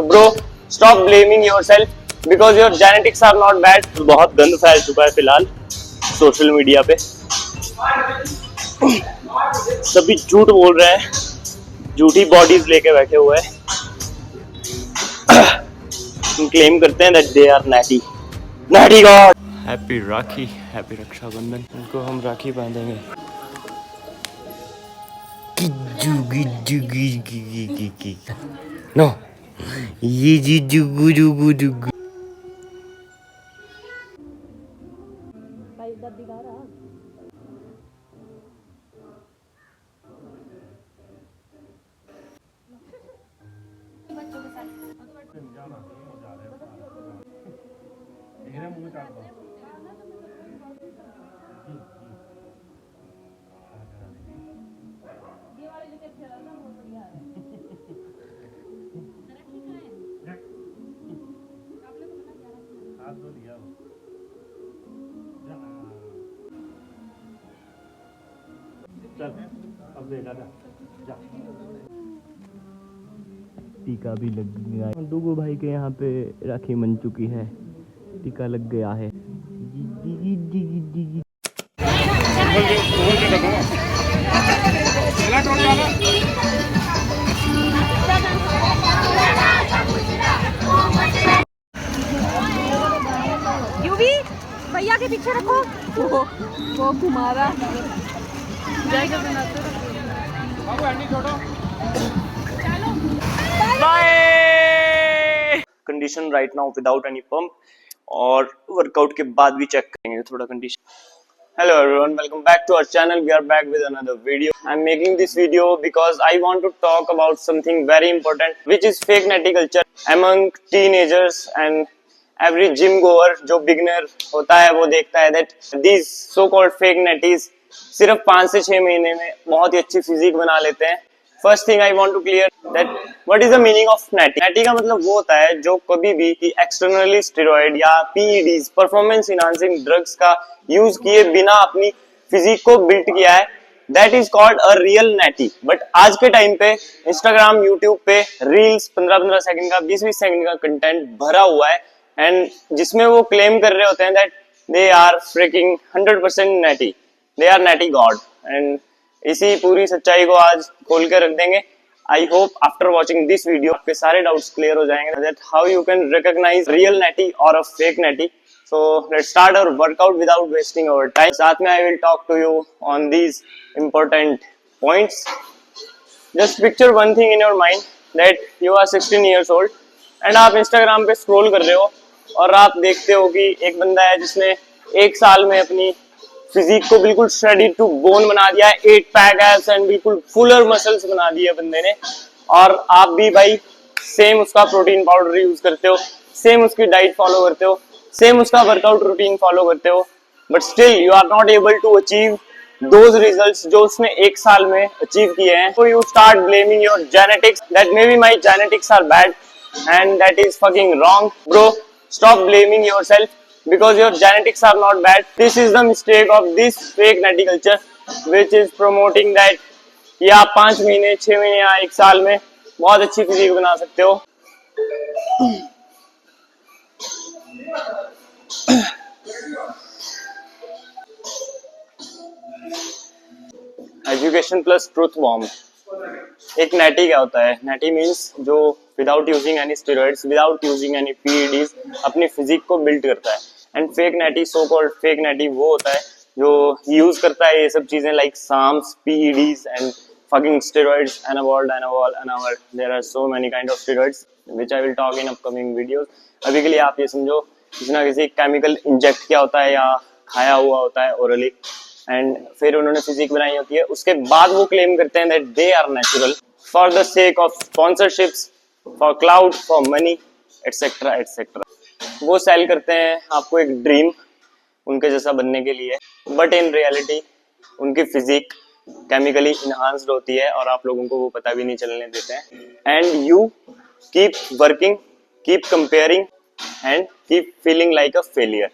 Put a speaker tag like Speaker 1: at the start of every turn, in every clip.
Speaker 1: Bro, stop blaming yourself because your genetics are not bad. बहुत गंद फैल चुका है फिलहाल सोशल मीडिया पे। सभी झूठ बोल रहे हैं, झूठी बॉडीज लेके बैठे हुए हैं। क्लेम करते हैं that they are natty god। Happy Rakhi, happy Rakshabandhan. उनको हम राखी बांधेंगे। नो, ये जी जुगु जुगु जुगु। चल अब देखा जा। टीका भी लग गया। दुगो भाई के यहाँ पे राखी बन चुकी है, टीका लग गया है।
Speaker 2: यूवी भैया के पीछे रखो, वो तुम्हारा
Speaker 1: condition right now without any pump, और वर्कआउट के बाद भी चेक करेंगे थोड़ा condition. Hello everyone, welcome back to our channel. We are back with another video. I'm making this video because I want to talk about something very important, which is fake natty culture among teenagers and every gym goer जो beginner होता है वो देखता है that these so-called fake natties सिर्फ 5 से 6 महीने में बहुत ही अच्छी फिजिक बना लेते हैं। First thing I want to clear that what is the meaning of natty. Natty का मतलब वो होता है जो कभी भी एक्सटर्नली स्टेरॉइड या पीईडीज परफॉर्मेंस इनहांसिंग ड्रग्स का यूज किए बिना अपनी फिजिक को बिल्ड किया है, that is called a real natty. But आज के टाइम पे इंस्टाग्राम यूट्यूब पे रील्स 15-15 सेकंड का 20-20 सेकंड का कंटेंट भरा हुआ है एंड जिसमें वो क्लेम कर रहे होते हैं that they are freaking 100% natty, they are natty god. And इसी पूरी सच्चाई को आज खोल के रख देंगे। I hope after watching this video आपके सारे डाउट्स क्लियर हो जाएंगे that how you can recognise real natty और a fake natty. So let's start our workout without wasting our time. साथ में I will talk to you on these important points. Just picture one thing in your mind that you are 16 years old and आप Instagram पे scroll कर रहे हो और आप देखते हो कि एक बंदा है जिसने 1 साल में अपनी फिजिक को बिल्कुल श्रेडी टू बोन बना दिया है, 8 पैक एब्स एंड बिल्कुल फुलर मसल्स बना दिए बंदे ने। और आप भी भाई सेम उसका प्रोटीन पाउडर यूज करते हो, सेम उसकी डाइट फॉलो करते हो, सेम उसका वर्कआउट रूटीन फॉलो करते हो, but still you are not able to achieve those results जो उसने 1 साल में अचीव किए हैं। So you start blaming your genetics that maybe my genetics are bad and that is fucking wrong. Bro, stop blaming yourself because your genetics are not bad. This is the mistake of this fake natty culture which is promoting that कि आप 5 महीने 6 महीने या 1 साल में बहुत अच्छी physique बना सकते हो। Education plus truth bomb. एक नैटी क्या होता है? नैटी मीन्स जो without using any steroids, without using any PEDs अपनी फिजिक को बिल्ड करता है। And fake natty, so called fake natty वो होता है जो यूज करता है ये सब चीजें like SARMs, PEDs and fucking steroids, anabol, there are so many kind of steroids which I will talk in upcoming videos. अभी के लिए आप ये समझो किसी ना किसी केमिकल इंजेक्ट किया होता है या खाया हुआ होता है ओरली एंड फिर उन्होंने फिजिक बनाई होती है। उसके बाद वो क्लेम करते हैं that they are natural for the sake of sponsorships, for clout, for money etcetera etcetera. वो सेल करते हैं आपको एक ड्रीम उनके जैसा बनने के लिए, बट इन रियलिटी उनकी फिजिक केमिकली इनहांस्ड होती है और आप लोगों को वो पता भी नहीं चलने देते हैं। And you keep working, keep comparing and keep feeling like a failure.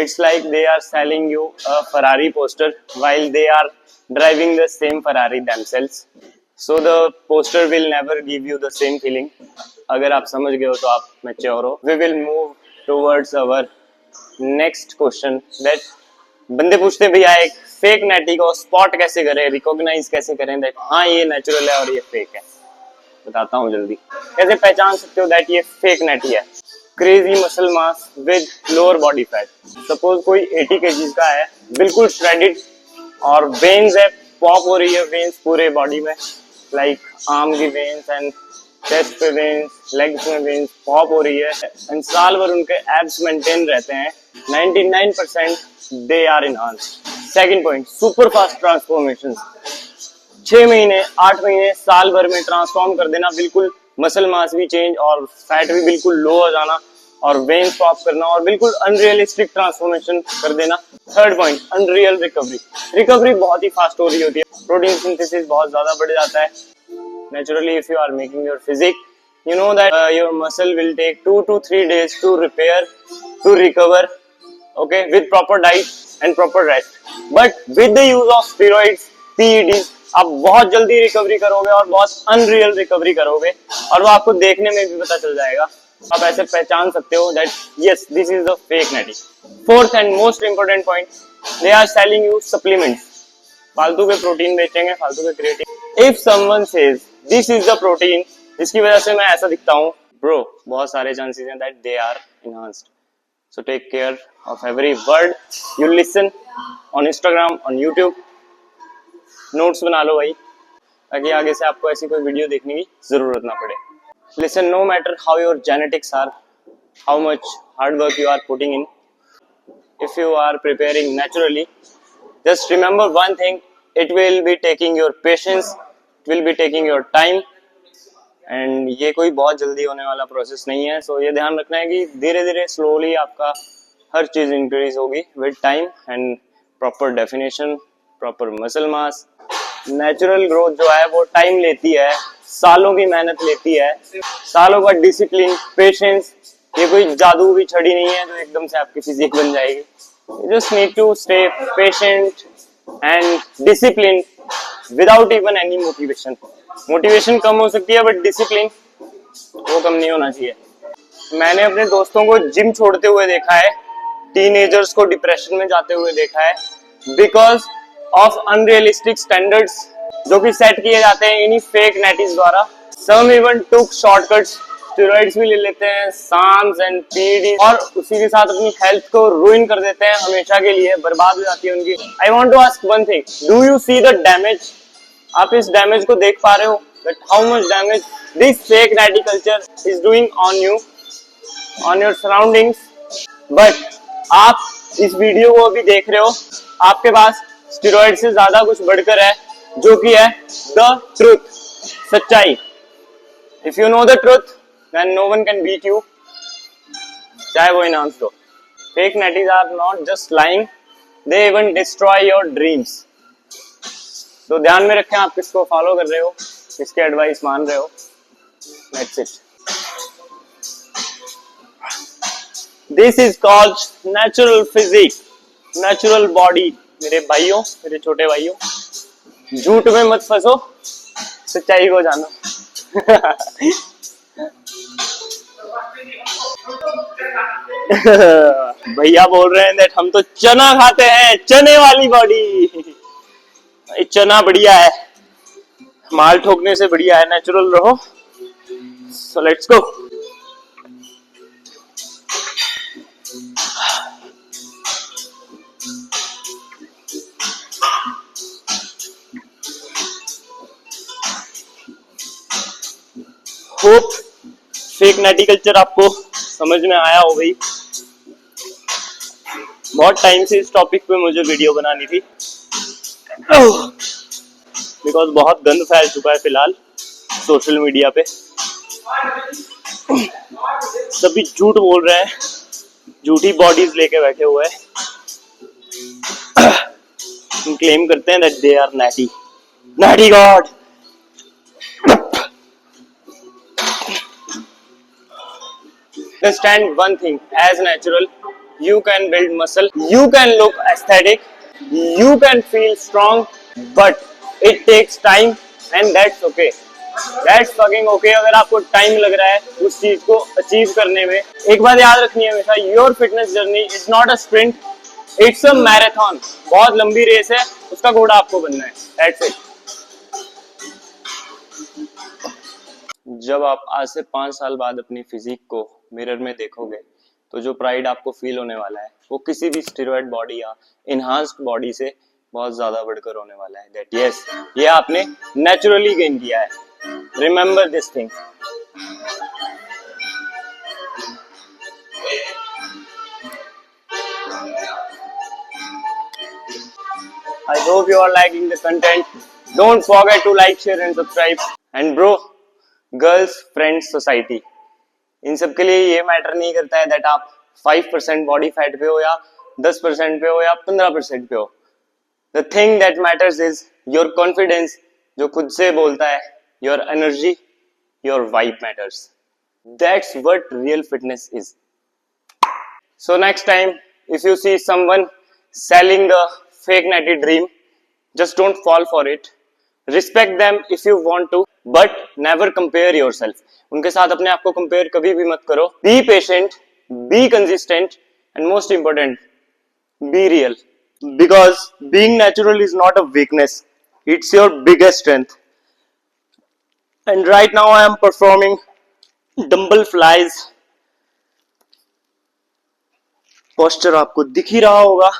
Speaker 1: It's like they are selling you a Ferrari poster while they are driving the same Ferrari themselves. So the poster will never give you the same feeling. अगर आप समझ गए हो तो आप mature हो। We will move towards our next question. That बंदे पूछते हैं भैया एक फेक नैटी को स्पॉट कैसे करें, रिकॉग्नाइज कैसे करें दैट हाँ ये नेचुरल है और ये फेक है। बताता हूँ जल्दी। कैसे पहचान सकते हो दैट ये फेक नैटी है? Crazy muscle mass with lower body fat. Suppose कोई 80 kg का है, बिल्कुल श्रेडिड, और वेन्स है, पॉप हो रही है वेन्स पूरे बॉडी में, लाइक आर्म की वेन्स एंड चेस्ट पे वेन्स, लेग्स में वेन्स पॉप हो रही है, एंड साल भर उनके एब्स मेंटेन रहते हैं। 99% they are enhanced. Second point, super fast transformation. 6 महीने 8 महीने साल भर में ट्रांसफॉर्म कर देना, बिल्कुल मसल मास भी चेंज और फैट भी बिल्कुल लो हो जाना और वेन्स पॉप करना और बिल्कुल अनरियलिस्टिक ट्रांसफॉर्मेशन कर देना। Third point, unreal recovery. Recovery बहुत ही फास्ट हो रही होती है, प्रोटीन सिंथेसिस बहुत ज्यादा बढ़ जाता है। Naturally, if you are making your physique, you know that your muscle will take 2 to 3 days to repair, to recover, okay, with proper diet and proper rest. But with the use of steroids, PEDs, आप बहुत जल्दी recovery करोगे और बहुत unreal recovery करोगे और वो आपको देखने में भी पता चल जाएगा। आप ऐसे पहचान सकते हो that yes, this is the fake natty. Fourth and most important point, they are selling you supplements. फालतू के प्रोटीन बेचेंगे, फालतू के creatine. If someone says this is the protein, जिसकी वजह से मैं ऐसा दिखता हूँ, ब्रो बहुत सारे चांसेस हैं that they are enhanced. So take care of every word you listen on Instagram, on YouTube. Notes बना लो भाई, ताकि आगे से आपको ऐसी कोई वीडियो देखने की जरूरत ना पड़े। Listen, no matter how your genetics are, how much hard work you are putting in, if you are preparing naturally, just remember one thing, it will be taking your patience, it will be taking your time, and ये कोई बहुत जल्दी होने वाला process नहीं है। सो ये ध्यान रखना है कि धीरे धीरे स्लोली आपका हर चीज इंक्रीज होगी with time and proper definition, proper muscle mass. Natural growth जो है वो टाइम लेती है, सालों की मेहनत लेती है, सालों का डिसिप्लिन, पेशेंस। ये कोई जादू की छड़ी नहीं है जो एकदम से आपकी फिजिक बन जाएगी। You just need to stay patient and disciplined without even any motivation. Motivation कम हो सकती है बट डिसिप्लिन वो कम नहीं होना चाहिए। मैंने अपने दोस्तों को जिम छोड़ते हुए देखा है, टीनेजर्स को डिप्रेशन में जाते हुए देखा है, बिकॉज ऑफ अनरियलिस्टिक स्टैंडर्ड्स जो कि सेट किए जाते हैं इन्हीं फेक नैटीज द्वारा। सम इवन टुक शॉर्टकट्स, स्टेरॉइड्स भी ले लेते हैं, साम्स एंड पीडी, और उसी के साथ अपनी हेल्थ को रूइन कर देते हैं, हमेशा के लिए बर्बाद हो जाती है उनकी। I want to ask one thing, do you see the damage? आप इस डैमेज को देख पा रहे हो? That how much damage this fake natty culture is doing on you, on your surroundings. But आप इस वीडियो को अभी देख रहे हो, आपके पास स्टेरॉइड से ज्यादा कुछ बढ़कर है, जो कि है द ट्रुथ, सच्चाई। If you know the truth then no one can beat you, चाहे वो enhanced हो। Fake natties are not just lying, they even destroy your dreams. तो ध्यान में रखें आप किसको फॉलो कर रहे हो, किसके एडवाइस मान रहे हो। That's it. This is called natural physique, natural body। मेरे भाइयों, मेरे छोटे भाइयों, झूठ में मत फंसो, सच्चाई को जानो। भैया बोल रहे हैं दैट हम तो चना खाते हैं, चने वाली बॉडी। चना बढ़िया है, माल ठोकने से बढ़िया है, नेचुरल रहो। So let's go. Hope fake natty culture आपको समझ में आया हो गई। बहुत टाइम से इस टॉपिक पे मुझे वीडियो बनानी थी, बिकॉज बहुत गंद फैल चुका है फिलहाल सोशल मीडिया पे। सभी झूठ बोल रहे हैं, झूठी बॉडीज लेके बैठे हुए हैं, क्लेम करते हैं that they are natty, natty god. Understand one thing, as natural, you can build muscle, you can look aesthetic, you can feel strong, but it takes time and that's okay. That's fucking okay. अगर आपको time लग रहा है उस चीज को achieve करने में, एक बात याद रखनी है हमेशा, your fitness journey is not a sprint, it's a marathon. बहुत लंबी रेस है, उसका घोड़ा आपको बनना है। That's it. जब आप आज से 5 साल बाद अपनी फिजिक को मिरर में देखोगे तो जो प्राइड आपको फील होने वाला है वो किसी भी स्टेरॉइड बॉडी या इनहांस्ड बॉडी से बहुत ज्यादा बढ़कर होने वाला है। दैट यस, ये आपने नेचुरली गेन किया है। Remember this thing. I hope you are liking the content. Don't forget to like, share and subscribe. And bro, girls, friends, society, इन सब के लिए ये मैटर नहीं करता है दैट आप 5% बॉडी फैट पे हो या 10% पे हो या 15% पे हो। The thing that matters is your confidence, जो खुद से बोलता है, your energy, your vibe matters. That's what real fitness is. So next time, if you see someone selling a fake natty dream, just don't fall for it. Respect them if you want to, but never compare yourself. उनके साथ अपने आप को compare कभी भी मत करो. Be patient, be consistent, and most important, be real. Because being natural is not a weakness; it's your biggest strength. And right now I am performing dumbbell flies. Poster आपको दिख ही रहा होगा।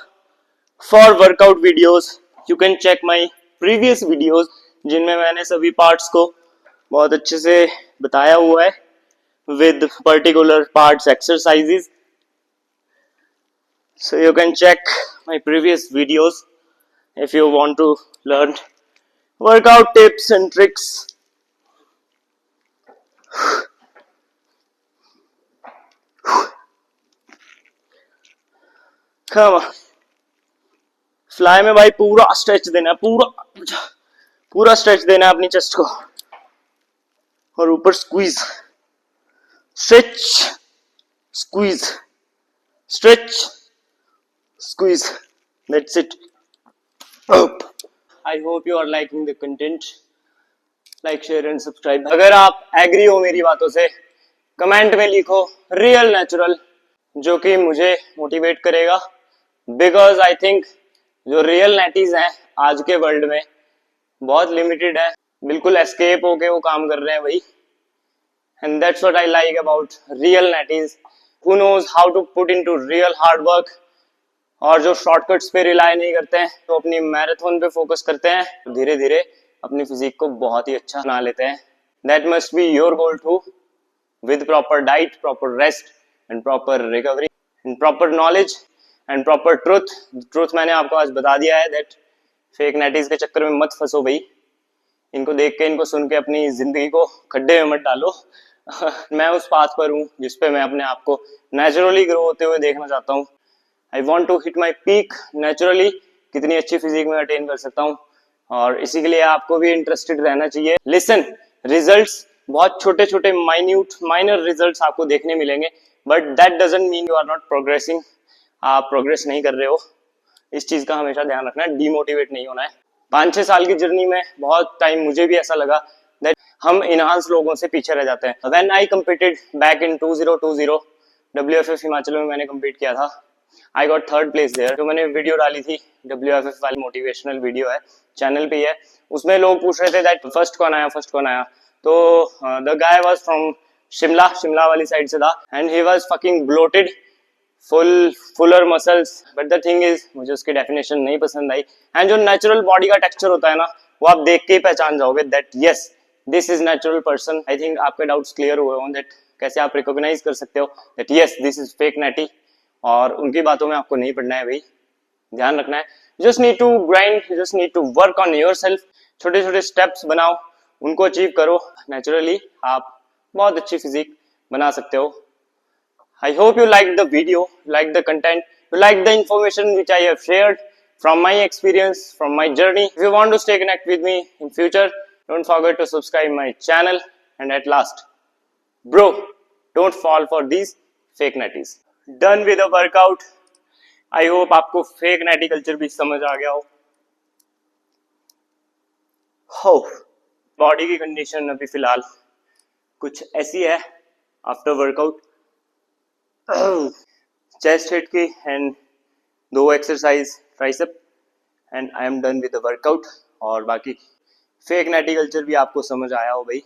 Speaker 1: For workout videos you can check my previous videos, जिनमें मैंने सभी parts को बहुत अच्छे से बताया हुआ है with particular parts exercises. So you can check my previous videos if you want to learn workout tips and tricks. Fly में भाई पूरा स्ट्रेच देना है, पूरा स्ट्रेच देना है अपनी चेस्ट को, और ऊपर squeeze, stretch, squeeze, stretch, squeeze. That's it. I hope you are liking the content. Like, share and subscribe. अगर आप एग्री हो मेरी बातों से, कमेंट में लिखो रियल नेचुरल, जो कि मुझे मोटिवेट करेगा। बिकॉज आई थिंक जो रियल नेटीज हैं आज के वर्ल्ड में बहुत लिमिटेड है, बिल्कुल एस्केप होके वो काम कर रहे हैं भाई। And that's what I like about real natties, who knows how to put into real hard work, और जो शॉर्टकट्स पे रिलाई नहीं करते हैं, तो अपनी मैराथन पे फोकस करते हैं, धीरे धीरे अपनी फिजिक को बहुत ही अच्छा बना लेते हैं। That must be your goal too, with proper diet, proper rest and proper recovery and proper knowledge and proper truth मैंने आपको आज बता दिया है। that fake natties के चक्कर में मत फंसो भाई, इनको देख के, इनको सुन के अपनी जिंदगी को खड्डे में मत डालो। मैं उस पाथ पर हूँ जिसपे मैं अपने आप को नेचुरली ग्रो होते हुए देखना चाहता हूँ। I want to hit my peak naturally, कितनी अच्छी फिजिक में अटेन कर सकता हूँ, और इसी के लिए आपको भी इंटरेस्टेड रहना चाहिए। लिसन, रिजल्ट्स बहुत छोटे छोटे माइनर रिजल्ट्स आपको देखने मिलेंगे, but that doesn't mean you are not progressing. आप प्रोग्रेस नहीं कर रहे हो, इस चीज का हमेशा ध्यान रखना है, डीमोटिवेट नहीं होना है। 5-6 साल की जर्नी में बहुत टाइम मुझे भी ऐसा लगा दैट हम इनहांस लोगों से पीछे रह जाते हैं। When I competed back in 2020 WFF Himachal में मैंने कम्पीट किया था, I got 3rd place there. जो मैंने वीडियो डाली थी WFF वाली, मोटिवेशनल वीडियो है, चैनल पे है, उसमें लोग पूछ रहे थे दैट फर्स्ट कौन आया। तो the guy was from Shimla वाली साइड से था, and he was fucking bloated, Fuller muscles. But the thing is, मुझे उसकी डेफिनेशन नहीं पसंद आई। एंड जो नेचुरल बॉडी का टेक्सचर होता है ना, वो आप देख के ही पहचान जाओगे that yes this is natural person. I think आपके डाउट्स क्लियर हुए हों दैट कैसे आप रिकॉग्नाइज कर सकते हो that yes this is fake natty, और उनकी बातों में आपको नहीं पड़ना है भाई, ध्यान रखना है। Just need to grind, just need to work on yourself. छोटे छोटे स्टेप्स बनाओ, उनको अचीव करो, नेचुरली आप बहुत अच्छी फिजिक बना सकते हो। I hope you liked the video, liked the content, you liked the information which I have shared from my experience, from my journey. If you want to stay connected with me in future, don't forget to subscribe my channel. And at last, bro, don't fall for these fake natties. Done with the workout. I hope आपको fake natty culture भी समझ आ गया हो। Body की condition अभी फिलहाल कुछ ऐसी है आफ्टर वर्कआउट। चेस्ट हिट की and 2 exercise tricep and I am done with the workout. और बाकी फेक नेटी कल्चर भी आपको समझ आया हो भाई।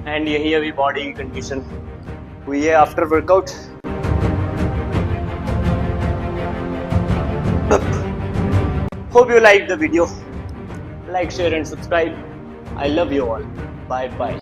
Speaker 1: एंड यही अभी बॉडी की कंडीशन हुई है after workout. Hope you liked the video. Like, share and subscribe. I love you all. Bye bye.